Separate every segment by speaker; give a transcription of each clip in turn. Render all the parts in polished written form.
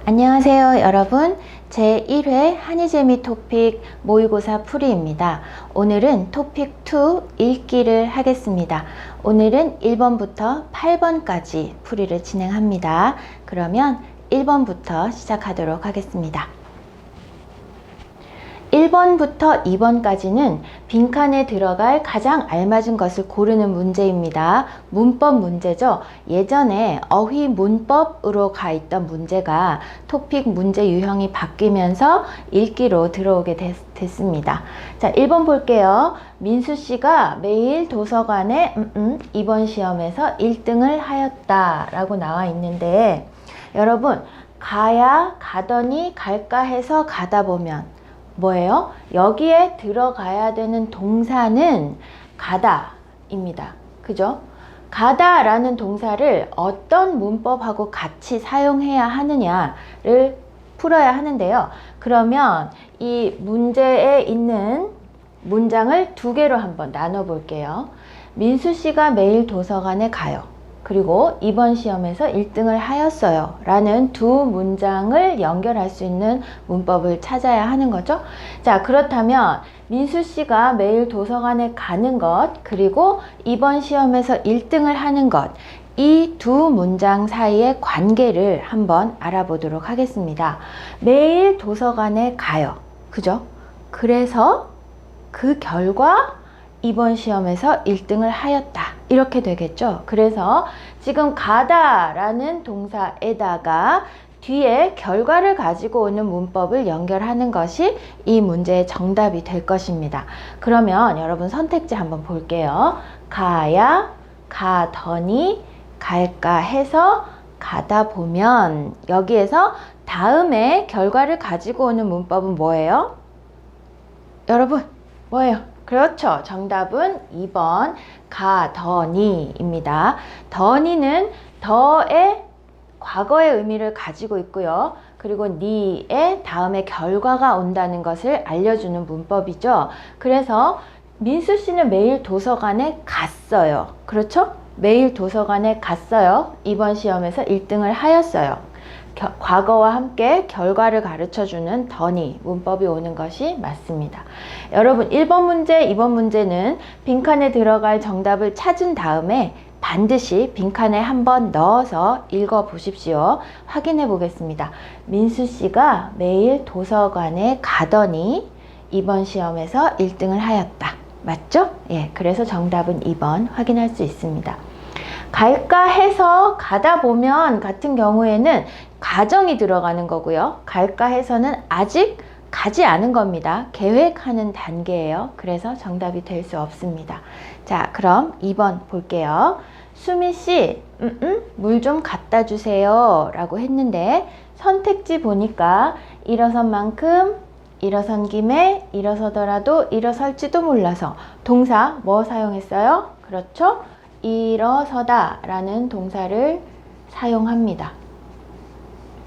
Speaker 1: 안녕하세요 여러분. 제1회 한이재미 토픽 모의고사 풀이입니다. 오늘은 토픽 2 읽기를 하겠습니다. 오늘은 1번부터 8번까지 풀이를 진행합니다. 그러면 1번부터 시작하도록 하겠습니다. 1번부터 2번까지는 빈칸에 들어갈 가장 알맞은 것을 고르는 문제입니다. 문법 문제죠. 예전에 어휘 문법으로 가 있던 문제가 토픽 문제 유형이 바뀌면서 읽기로 들어오게 됐습니다. 자, 1번 볼게요. 민수 씨가 매일 도서관에 이번 시험에서 1등을 하였다 라고 나와 있는데, 여러분 가야, 가더니, 갈까 해서 가다 보면 뭐예요? 여기에 들어가야 되는 동사는 가다입니다. 그죠? 가다라는 동사를 어떤 문법하고 같이 사용해야 하느냐를 풀어야 하는데요. 그러면 이 문제에 있는 문장을 두 개로 한번 나눠 볼게요. 민수 씨가 매일 도서관에 가요. 그리고 이번 시험에서 1등을 하였어요 라는 두 문장을 연결할 수 있는 문법을 찾아야 하는 거죠. 자, 그렇다면 민수 씨가 매일 도서관에 가는 것, 그리고 이번 시험에서 1등을 하는 것, 이 두 문장 사이의 관계를 한번 알아보도록 하겠습니다. 매일 도서관에 가요. 그죠? 그래서 그 결과 이번 시험에서 1등을 하였다. 이렇게 되겠죠. 그래서 지금 가다라는 동사에다가 뒤에 결과를 가지고 오는 문법을 연결하는 것이 이 문제의 정답이 될 것입니다. 그러면 여러분 선택지 한번 볼게요. 가야, 가더니, 갈까 해서 가다 보면, 여기에서 다음에 결과를 가지고 오는 문법은 뭐예요? 여러분 뭐예요? 그렇죠. 정답은 2번 가더니입니다. 더니는 더의 과거의 의미를 가지고 있고요. 그리고 니의 다음에 결과가 온다는 것을 알려주는 문법이죠. 그래서 민수 씨는 매일 도서관에 갔어요. 그렇죠? 매일 도서관에 갔어요. 이번 시험에서 1등을 하였어요. 과거와 함께 결과를 가르쳐주는 더니 문법이 오는 것이 맞습니다. 여러분 1번 문제, 2번 문제는 빈칸에 들어갈 정답을 찾은 다음에 반드시 빈칸에 한번 넣어서 읽어 보십시오. 확인해 보겠습니다. 민수 씨가 매일 도서관에 가더니 이번 시험에서 1등을 하였다. 맞죠? 예, 그래서 정답은 2번 확인할 수 있습니다. 갈까 해서 가다 보면 같은 경우에는 가정이 들어가는 거고요. 갈까 해서는 아직 가지 않은 겁니다. 계획하는 단계예요. 그래서 정답이 될 수 없습니다. 자, 그럼 2번 볼게요. 수미 씨, 물 좀 갖다 주세요 라고 했는데, 선택지 보니까 일어선 만큼, 일어선 김에, 일어서더라도, 일어설지도 몰라서 동사 뭐 사용했어요? 그렇죠? 일어서다 라는 동사를 사용합니다.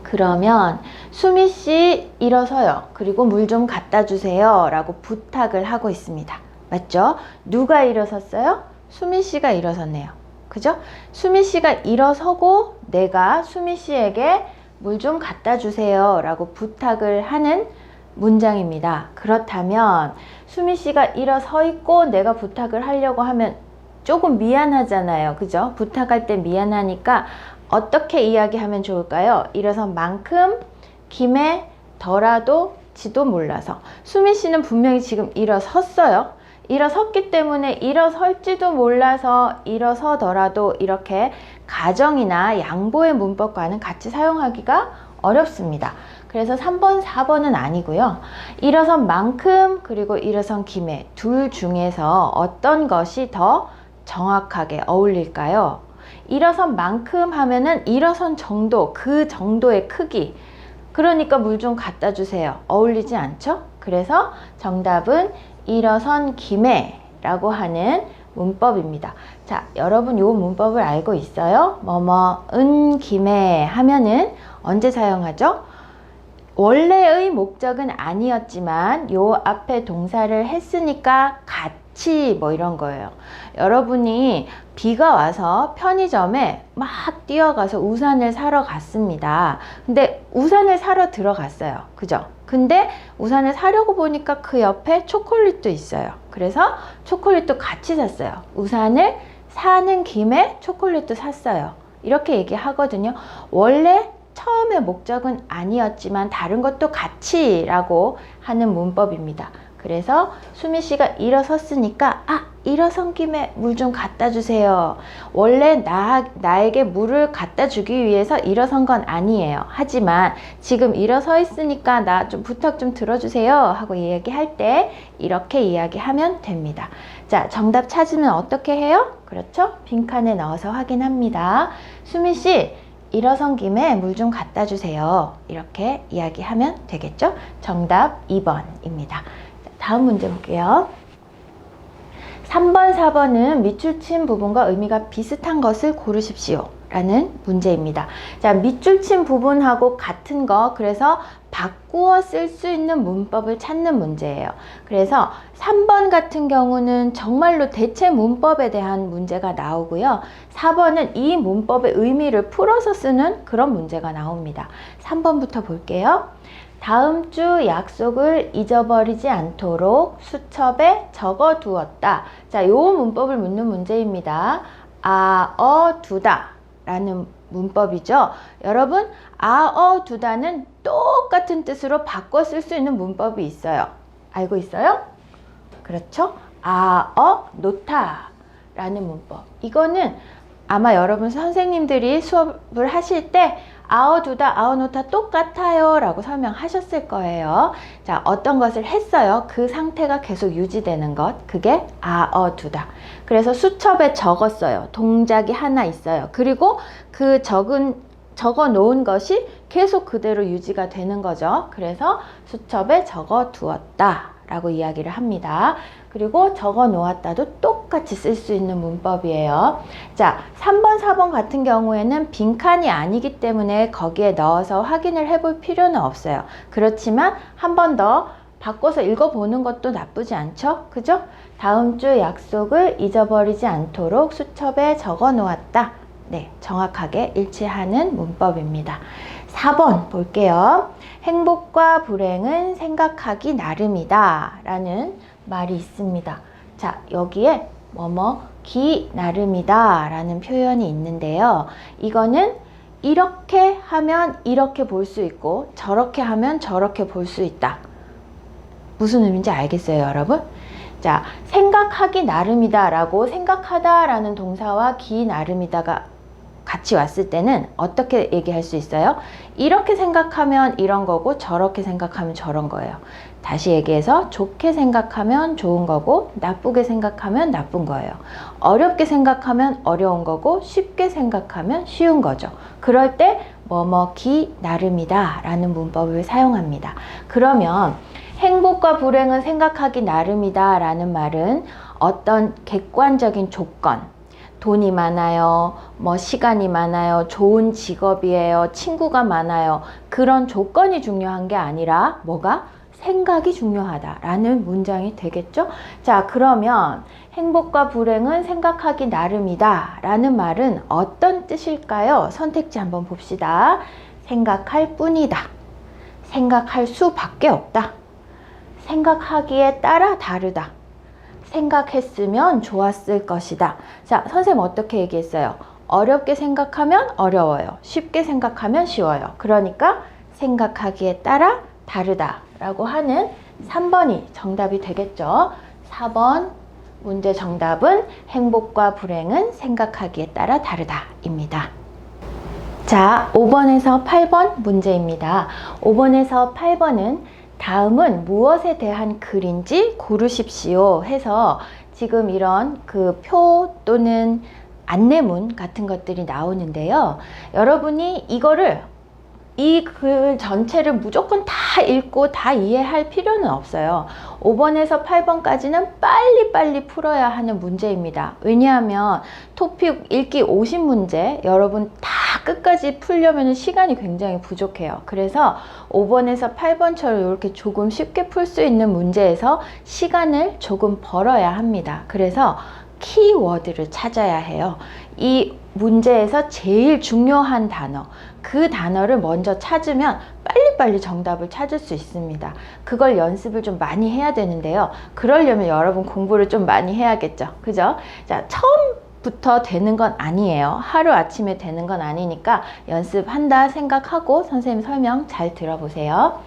Speaker 1: 그러면 수미 씨 일어서요. 그리고 물 좀 갖다 주세요 라고 부탁을 하고 있습니다. 맞죠? 누가 일어섰어요? 수미 씨가 일어섰네요. 그죠? 수미 씨가 일어서고 내가 수미 씨에게 물 좀 갖다 주세요 라고 부탁을 하는 문장입니다. 그렇다면 수미 씨가 일어서 있고 내가 부탁을 하려고 하면 조금 미안하잖아요. 그죠? 부탁할 때 미안하니까 어떻게 이야기하면 좋을까요? 일어선 만큼, 김에, 더라도, 지도 몰라서. 수미 씨는 분명히 지금 일어섰어요. 일어섰기 때문에 일어설지도 몰라서, 일어서더라도 이렇게 가정이나 양보의 문법과는 같이 사용하기가 어렵습니다. 그래서 3번, 4번은 아니고요. 일어선 만큼, 그리고 일어선 김에 둘 중에서 어떤 것이 더 정확하게 어울릴까요? 일어선 만큼 하면은 일어선 정도, 그 정도의 크기. 그러니까 물 좀 갖다 주세요. 어울리지 않죠? 그래서 정답은 일어선 김에 라고 하는 문법입니다. 자, 여러분 요 문법을 알고 있어요? 뭐뭐은 김에 하면은 언제 사용하죠? 원래의 목적은 아니었지만 요 앞에 동사를 했으니까 같이 뭐 이런 거예요. 여러분이 비가 와서 편의점에 막 뛰어가서 우산을 사러 갔습니다. 근데 우산을 사러 들어갔어요. 그죠? 근데 우산을 사려고 보니까 그 옆에 초콜릿도 있어요. 그래서 초콜릿도 같이 샀어요. 우산을 사는 김에 초콜릿도 샀어요. 이렇게 얘기하거든요. 원래 처음에 목적은 아니었지만 다른 것도 같이 라고 하는 문법입니다. 그래서 수미 씨가 일어섰으니까 일어선 김에 물 좀 갖다 주세요. 원래 나에게 물을 갖다 주기 위해서 일어선 건 아니에요. 하지만 지금 일어서 있으니까 나 좀 부탁 좀 들어주세요 하고 이야기할 때 이렇게 이야기하면 됩니다. 자, 정답 찾으면 어떻게 해요? 그렇죠? 빈칸에 넣어서 확인합니다. 수미 씨, 일어선 김에 물 좀 갖다 주세요. 이렇게 이야기하면 되겠죠? 정답 2번입니다. 다음 문제 볼게요. 3번, 4번은 밑줄 친 부분과 의미가 비슷한 것을 고르십시오 라는 문제입니다. 자, 밑줄 친 부분하고 같은 거, 그래서 바꾸어 쓸 수 있는 문법을 찾는 문제예요. 그래서 3번 같은 경우는 정말로 대체 문법에 대한 문제가 나오고요. 4번은 이 문법의 의미를 풀어서 쓰는 그런 문제가 나옵니다. 3번부터 볼게요. 다음 주 약속을 잊어버리지 않도록 수첩에 적어 두었다. 자, 요 문법을 묻는 문제입니다. 두다 라는 문법이죠. 여러분, 두다는 똑같은 뜻으로 바꿔 쓸 수 있는 문법이 있어요. 알고 있어요? 그렇죠? 놓다 라는 문법. 이거는 아마 여러분 선생님들이 수업을 하실 때 아어두다, 아어놓다 똑같아요 라고 설명하셨을 거예요. 자, 어떤 것을 했어요. 그 상태가 계속 유지되는 것, 그게 아어두다. 그래서 수첩에 적었어요. 동작이 하나 있어요. 그리고 그 적어 놓은 것이 계속 그대로 유지가 되는 거죠. 그래서 수첩에 적어 두었다 라고 이야기를 합니다. 그리고 적어 놓았다도 똑같이 쓸 수 있는 문법이에요. 자, 3번, 4번 같은 경우에는 빈칸이 아니기 때문에 거기에 넣어서 확인을 해볼 필요는 없어요. 그렇지만 한 번 더 바꿔서 읽어보는 것도 나쁘지 않죠? 그죠? 다음 주 약속을 잊어버리지 않도록 수첩에 적어 놓았다. 네, 정확하게 일치하는 문법입니다. 4번 볼게요. 행복과 불행은 생각하기 나름이다 라는 말이 있습니다. 자, 여기에 기 나름이다 라는 표현이 있는데요. 이거는 이렇게 하면 이렇게 볼 수 있고 저렇게 하면 저렇게 볼 수 있다. 무슨 의미인지 알겠어요, 여러분? 자, 생각하기 나름이다 라고 생각하다 라는 동사와 기 나름이다가 같이 왔을 때는 어떻게 얘기할 수 있어요? 이렇게 생각하면 이런 거고 저렇게 생각하면 저런 거예요. 다시 얘기해서 좋게 생각하면 좋은 거고 나쁘게 생각하면 나쁜 거예요. 어렵게 생각하면 어려운 거고 쉽게 생각하면 쉬운 거죠. 그럴 때 기 나름이다 라는 문법을 사용합니다. 그러면 행복과 불행은 생각하기 나름이다 라는 말은 어떤 객관적인 조건, 돈이 많아요, 시간이 많아요, 좋은 직업이에요, 친구가 많아요, 그런 조건이 중요한 게 아니라 생각이 중요하다라는 문장이 되겠죠? 자, 그러면 행복과 불행은 생각하기 나름이다 라는 말은 어떤 뜻일까요? 선택지 한번 봅시다. 생각할 뿐이다, 생각할 수밖에 없다, 생각하기에 따라 다르다, 생각했으면 좋았을 것이다. 자, 선생님 어떻게 얘기했어요? 어렵게 생각하면 어려워요. 쉽게 생각하면 쉬워요. 그러니까 생각하기에 따라 다르다 라고 하는 3번이 정답이 되겠죠. 4번 문제 정답은 행복과 불행은 생각하기에 따라 다르다 입니다. 자, 5번에서 8번 문제입니다. 5번에서 8번은 다음은 무엇에 대한 글인지 고르십시오 해서 지금 이런 그 표 또는 안내문 같은 것들이 나오는데요. 여러분이 이 글 전체를 무조건 다 읽고 다 이해할 필요는 없어요. 5번에서 8번까지는 빨리빨리 풀어야 하는 문제입니다. 왜냐하면 토픽 읽기 50문제 여러분 다 끝까지 풀려면 시간이 굉장히 부족해요. 그래서 5번에서 8번처럼 이렇게 조금 쉽게 풀 수 있는 문제에서 시간을 조금 벌어야 합니다. 그래서 키워드를 찾아야 해요. 이 문제에서 제일 중요한 단어, 그 단어를 먼저 찾으면 빨리빨리 정답을 찾을 수 있습니다. 그걸 연습을 좀 많이 해야 되는데요. 그러려면 여러분 공부를 좀 많이 해야겠죠. 그죠? 자, 처음부터 되는 건 아니에요. 하루아침에 되는 건 아니니까 연습한다 생각하고 선생님 설명 잘 들어보세요.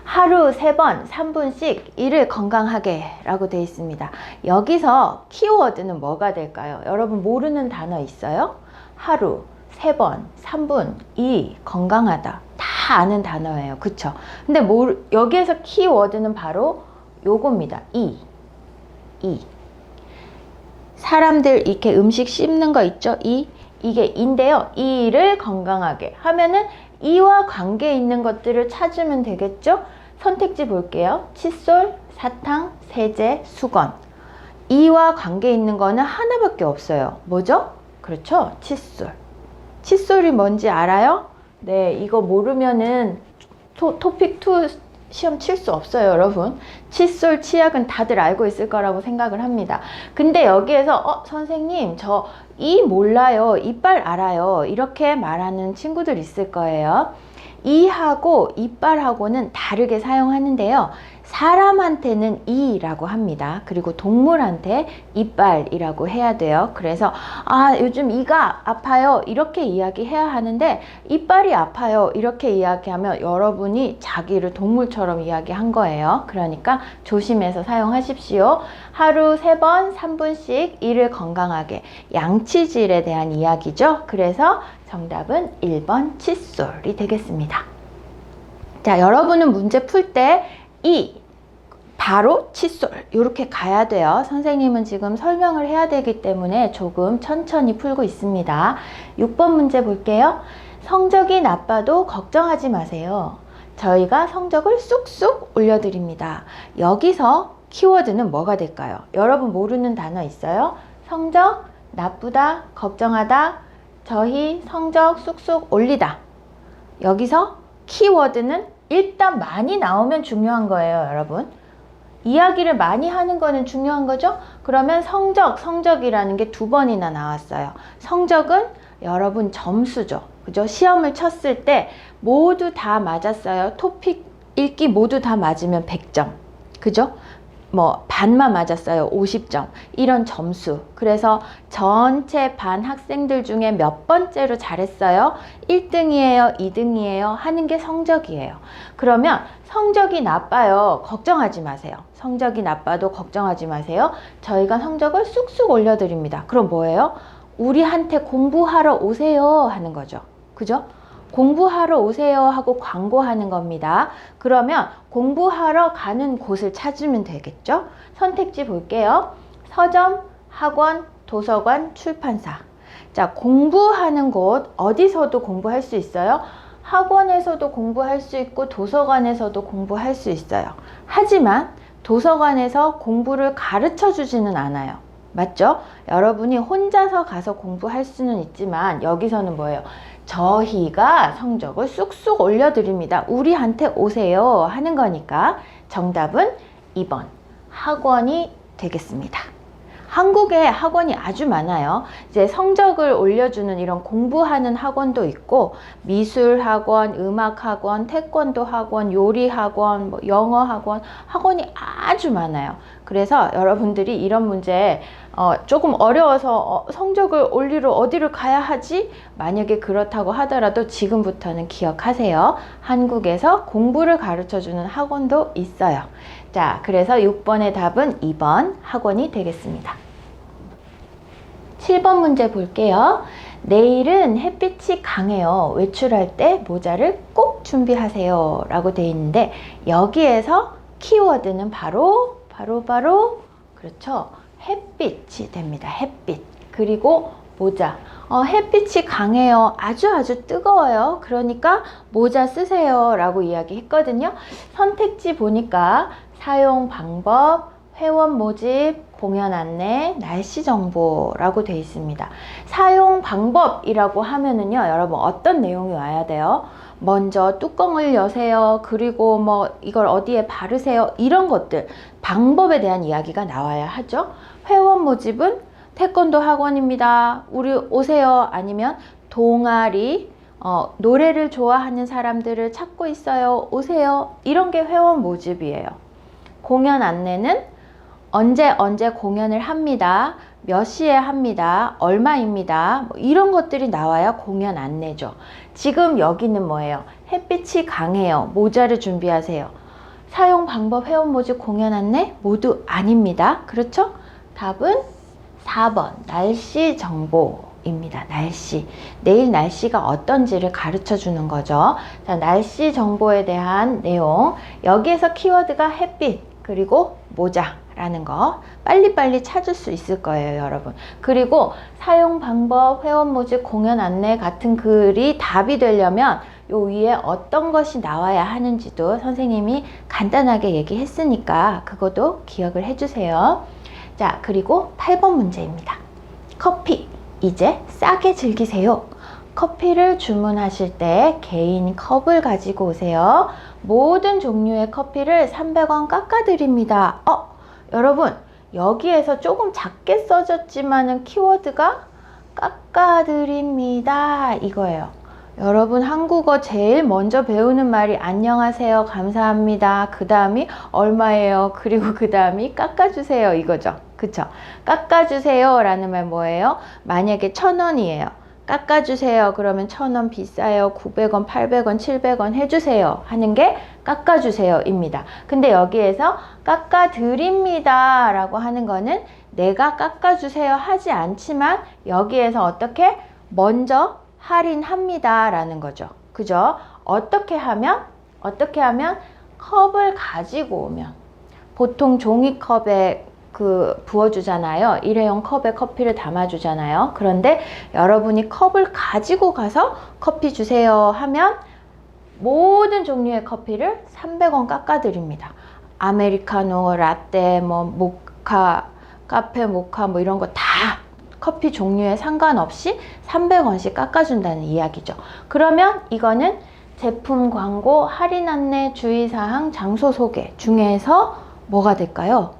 Speaker 1: 하루 3번 3분씩 일을 건강하게 라고 되어 있습니다. 여기서 키워드는 뭐가 될까요? 여러분 모르는 단어 있어요? 하루 3번 3분 2 건강하다 다 아는 단어예요. 그쵸? 근데 여기에서 키워드는 바로 요겁니다. 이 사람들 이렇게 음식 씹는 거 있죠? 이게 인데요. 이를 건강하게 하면은 이와 관계 있는 것들을 찾으면 되겠죠? 선택지 볼게요. 칫솔, 사탕, 세제, 수건. 이와 관계 있는 거는 하나밖에 없어요. 뭐죠? 그렇죠? 칫솔. 칫솔이 뭔지 알아요? 네, 이거 모르면은 토픽2 시험 칠 수 없어요, 여러분. 칫솔, 치약은 다들 알고 있을 거라고 생각을 합니다. 근데 여기에서 선생님 저 이 몰라요, 이빨 알아요, 이렇게 말하는 친구들 있을 거예요. 이하고 이빨하고는 다르게 사용하는데요. 사람한테는 이라고 합니다. 그리고 동물한테 이빨이라고 해야 돼요. 그래서 요즘 이가 아파요 이렇게 이야기해야 하는데 이빨이 아파요 이렇게 이야기하면 여러분이 자기를 동물처럼 이야기한 거예요. 그러니까 조심해서 사용하십시오. 하루 3번 3분씩 이를 건강하게, 양치질에 대한 이야기죠. 그래서 정답은 1번 칫솔이 되겠습니다. 자, 여러분은 문제 풀 때 바로 칫솔 이렇게 가야 돼요. 선생님은 지금 설명을 해야 되기 때문에 조금 천천히 풀고 있습니다. 6번 문제 볼게요. 성적이 나빠도 걱정하지 마세요. 저희가 성적을 쑥쑥 올려드립니다. 여기서 키워드는 뭐가 될까요? 여러분 모르는 단어 있어요? 성적, 나쁘다, 걱정하다, 저희 성적 쑥쑥 올리다. 여기서 키워드는 일단 많이 나오면 중요한 거예요, 여러분. 이야기를 많이 하는 거는 중요한 거죠. 그러면 성적이라는 게 2번이나 나왔어요. 성적은 여러분 점수죠. 그죠? 시험을 쳤을 때 모두 다 맞았어요. 토픽 읽기 모두 다 맞으면 100점. 그죠? 뭐 반만 맞았어요. 50점. 이런 점수. 그래서 전체 반 학생들 중에 몇 번째로 잘했어요? 1등이에요? 2등이에요? 하는 게 성적이에요. 그러면 성적이 나빠요. 걱정하지 마세요. 성적이 나빠도 걱정하지 마세요. 저희가 성적을 쑥쑥 올려드립니다. 그럼 뭐예요? 우리한테 공부하러 오세요 하는 거죠. 그죠? 공부하러 오세요 하고 광고하는 겁니다. 그러면 공부하러 가는 곳을 찾으면 되겠죠? 선택지 볼게요. 서점, 학원, 도서관, 출판사. 자, 공부하는 곳 어디서도 공부할 수 있어요? 학원에서도 공부할 수 있고 도서관에서도 공부할 수 있어요. 하지만 도서관에서 공부를 가르쳐 주지는 않아요. 맞죠? 여러분이 혼자서 가서 공부할 수는 있지만 여기서는 뭐예요? 저희가 성적을 쑥쑥 올려드립니다. 우리한테 오세요 하는 거니까 정답은 2번 학원이 되겠습니다. 한국에 학원이 아주 많아요. 이제 성적을 올려주는 이런 공부하는 학원도 있고 미술 학원, 음악 학원, 태권도 학원, 요리 학원, 뭐 영어 학원, 학원이 아주 많아요. 그래서 여러분들이 이런 문제 조금 어려워서 성적을 올리러 어디를 가야 하지? 만약에 그렇다고 하더라도 지금부터는 기억하세요. 한국에서 공부를 가르쳐주는 학원도 있어요. 자, 그래서 6번의 답은 2번 학원이 되겠습니다. 7번 문제 볼게요. 내일은 햇빛이 강해요. 외출할 때 모자를 꼭 준비하세요 라고 되어 있는데 여기에서 키워드는 바로 그렇죠. 햇빛이 됩니다. 햇빛. 그리고 모자. 햇빛이 강해요. 아주 뜨거워요. 그러니까 모자 쓰세요 라고 이야기했거든요. 선택지 보니까 사용 방법, 회원 모집, 공연 안내, 날씨 정보라고 되어 있습니다. 사용 방법이라고 하면은요, 여러분 어떤 내용이 와야 돼요? 먼저 뚜껑을 여세요. 그리고 뭐 이걸 어디에 바르세요. 이런 것들, 방법에 대한 이야기가 나와야 하죠. 회원 모집은 태권도 학원입니다. 우리 오세요. 아니면 동아리, 노래를 좋아하는 사람들을 찾고 있어요. 오세요. 이런 게 회원 모집이에요. 공연 안내는 언제 공연을 합니다. 몇 시에 합니다. 얼마입니다. 뭐 이런 것들이 나와야 공연 안내죠. 지금 여기는 뭐예요? 햇빛이 강해요. 모자를 준비하세요. 사용 방법, 회원 모집, 공연 안내 모두 아닙니다. 그렇죠? 답은 4번 날씨 정보입니다. 날씨. 내일 날씨가 어떤지를 가르쳐 주는 거죠. 자, 날씨 정보에 대한 내용. 여기에서 키워드가 햇빛 그리고 모자라는 거 빨리빨리 찾을 수 있을 거예요, 여러분. 그리고 사용 방법, 회원 모집, 공연 안내 같은 글이 답이 되려면 요 위에 어떤 것이 나와야 하는지도 선생님이 간단하게 얘기했으니까 그것도 기억을 해주세요. 자, 그리고 8번 문제입니다. 커피, 이제 싸게 즐기세요. 커피를 주문하실 때 개인 컵을 가지고 오세요. 모든 종류의 커피를 300원 깎아드립니다. 여러분, 여기에서 조금 작게 써졌지만은 키워드가 깎아드립니다 이거예요. 여러분, 한국어 제일 먼저 배우는 말이 안녕하세요, 감사합니다, 그 다음이 얼마예요, 그리고 그 다음이 깎아주세요 이거죠. 그쵸? 깎아주세요 라는 말 뭐예요? 만약에 1,000원이에요. 깎아주세요. 그러면 1,000원 비싸요. 900원, 800원, 700원 해주세요. 하는 게 깎아주세요 입니다. 근데 여기에서 깎아드립니다 라고 하는 거는 내가 깎아주세요 하지 않지만 여기에서 어떻게? 먼저 할인합니다 라는 거죠. 그죠? 어떻게 하면 컵을 가지고 오면 보통 종이컵에 부어주잖아요. 일회용 컵에 커피를 담아주잖아요. 그런데 여러분이 컵을 가지고 가서 커피 주세요 하면 모든 종류의 커피를 300원 깎아드립니다. 아메리카노, 라떼, 뭐 모카, 카페 모카 뭐 이런 거 다 커피 종류에 상관없이 300원씩 깎아준다는 이야기죠. 그러면 이거는 제품 광고, 할인 안내, 주의사항, 장소 소개 중에서 뭐가 될까요?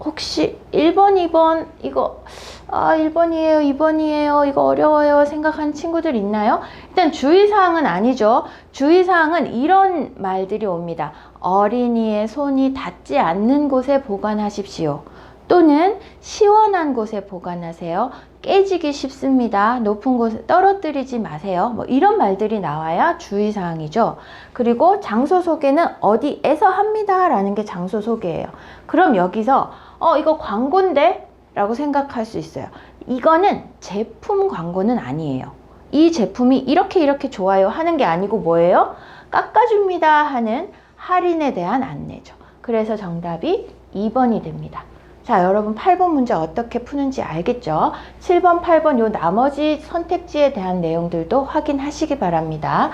Speaker 1: 혹시 1번, 2번 이거 1번이에요, 2번이에요, 이거 어려워요 생각하는 친구들 있나요? 일단 주의사항은 아니죠. 주의사항은 이런 말들이 옵니다. 어린이의 손이 닿지 않는 곳에 보관하십시오. 또는 시원한 곳에 보관하세요. 깨지기 쉽습니다. 높은 곳에 떨어뜨리지 마세요. 뭐 이런 말들이 나와야 주의사항이죠. 그리고 장소 소개는 어디에서 합니다 라는 게 장소 소개예요. 그럼 여기서 이거 광고인데? 라고 생각할 수 있어요. 이거는 제품 광고는 아니에요. 이 제품이 이렇게 좋아요 하는 게 아니고 뭐예요? 깎아줍니다 하는 할인에 대한 안내죠. 그래서 정답이 2번이 됩니다. 자, 여러분 8번 문제 어떻게 푸는지 알겠죠? 7번, 8번 요 나머지 선택지에 대한 내용들도 확인하시기 바랍니다.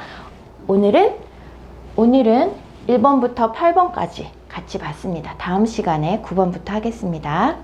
Speaker 1: 오늘은 1번부터 8번까지 같이 봤습니다. 다음 시간에 9번부터 하겠습니다.